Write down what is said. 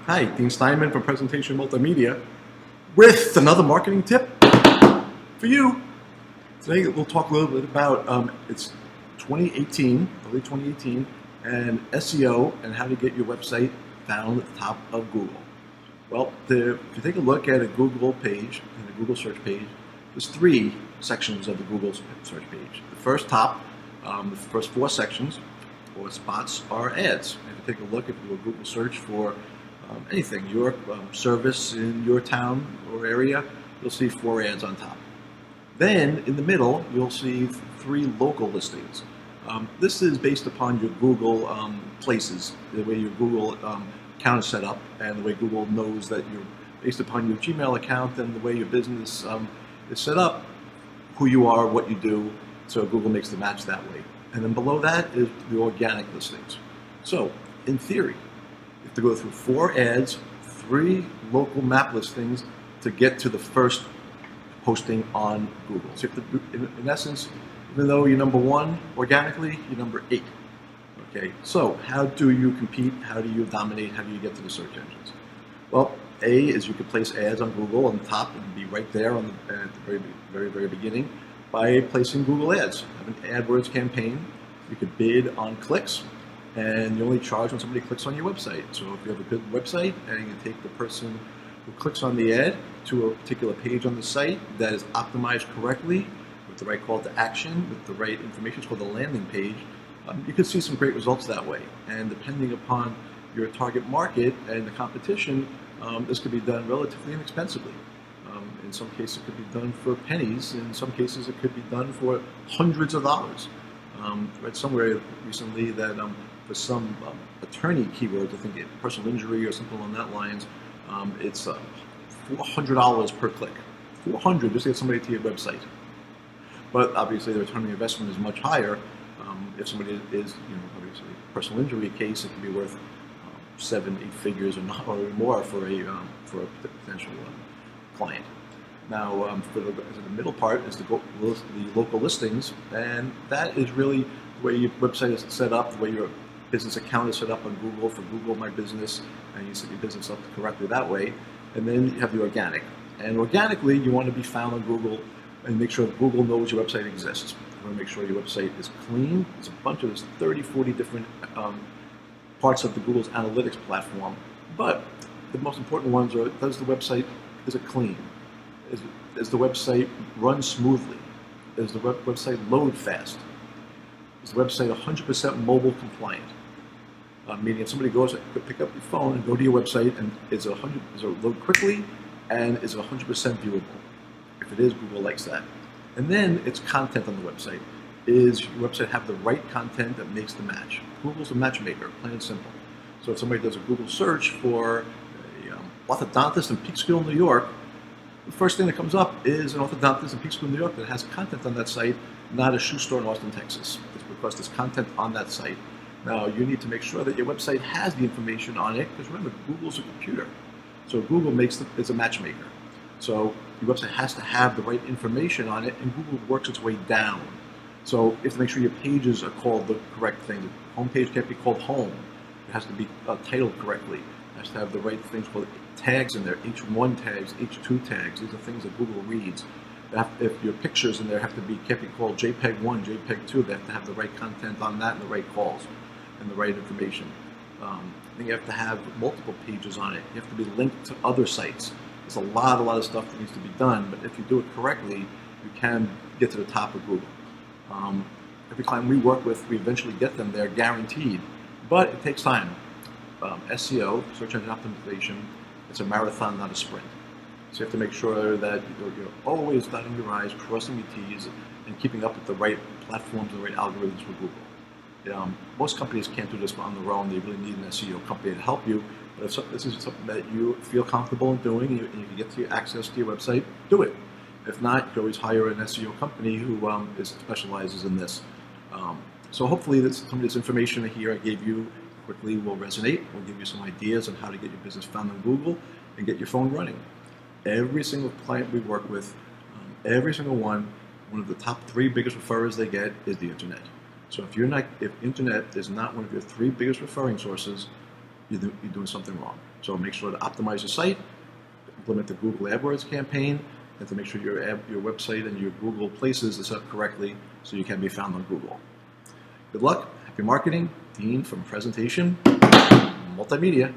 Hi, Dean Steinman from Presentation Multimedia with another marketing tip for you. Today we'll talk a little bit about it's 2018, early 2018, and SEO and how to get your website found at the top of Google. Well, if you take a look at a Google page, in the Google search page, there's three sections of the Google search page. The first the first four sections or spots are ads. If you take a look, if you do a Google search for anything, your service in your town or area, you'll see 4 ads on top. Then in the middle, you'll see 3 local listings. This is based upon your Google places, the way your Google account is set up, and the way Google knows that you're based upon your Gmail account and the way your business is set up, who you are, what you do, so Google makes the match that way. And then below that is the organic listings. So in theory, you have to go through 4 ads, 3 local map listings to get to the first posting on Google. So you have to, in essence, even though you're number 1 organically, you're number 8. Okay, so how do you compete? How do you dominate? How do you get to the search engines? Well, A is you can place ads on Google on the top and be right there at the very beginning by placing Google ads. Have an AdWords campaign. You could bid on clicks, and you only charge when somebody clicks on your website. So if you have a good website and you take the person who clicks on the ad to a particular page on the site that is optimized correctly with the right call to action, with the right information, it's called the landing page, you can see some great results that way. And depending upon your target market and the competition, this could be done relatively inexpensively. In some cases it could be done for pennies, in some cases it could be done for hundreds of dollars. I read somewhere recently that for some attorney keywords, I think personal injury or something along that lines, it's $400 per click. $400 just to get somebody to your website. But obviously the return on investment is much higher. If somebody is, obviously a personal injury case, it can be worth 7, 8 figures or more for a potential client. Now, for the middle part is the local listings, and that is really the way your website is set up, the way your business account is set up on Google for Google My Business, and you set your business up correctly that way. And then you have the organic. And organically, you want to be found on Google and make sure that Google knows your website exists. You want to make sure your website is clean. There's 30, 40 different parts of the Google's analytics platform. But the most important ones are, is it clean? Is the website run smoothly? Does the website load fast? Is the website 100% mobile compliant? Meaning if somebody goes, pick up your phone and go to your website, and is it load quickly, and is it 100% viewable? If it is, Google likes that. And then it's content on the website. Is your website have the right content that makes the match? Google's a matchmaker, plain and simple. So if somebody does a Google search for an orthodontist in Peekskill, New York, the first thing that comes up is an orthodontist in Peekskill, New York that has content on that site, not a shoe store in Austin, Texas. It's because there's content on that site. Now, you need to make sure that your website has the information on it, because remember, Google's a computer. So Google is a matchmaker. So your website has to have the right information on it, and Google works its way down. So you have to make sure your pages are called the correct thing. The home page can't be called home. It has to be titled correctly. It has to have the right things called tags in there, H1 tags, H2 tags. These are things that Google reads. If your pictures in there can't be called JPEG 1, JPEG 2, they have to have the right content on that and the right calls and the right information. Then you have to have multiple pages on it. You have to be linked to other sites. There's a lot of stuff that needs to be done, but if you do it correctly, you can get to the top of Google. Every client we work with, we eventually get them there, guaranteed, but it takes time. SEO, search engine optimization, it's a marathon, not a sprint. So you have to make sure that you're always dotting your I's, crossing your T's, and keeping up with the right platforms, the right algorithms for Google. Most companies can't do this on their own. They really need an SEO company to help you. But if this is something that you feel comfortable in doing, and you can get access to your website, do it. If not, you can always hire an SEO company who specializes in this. So hopefully some of this information here I gave you quickly will resonate. We'll give you some ideas on how to get your business found on Google and get your phone running. Every single client we work with, every single one of the top 3 biggest referrers they get is the internet. So if internet is not one of your 3 biggest referring sources, you're doing something wrong. So make sure to optimize your site, implement the Google AdWords campaign, and to make sure your website and your Google places are set up correctly so you can be found on Google. Good luck, happy marketing, Dean from Presentation Multimedia.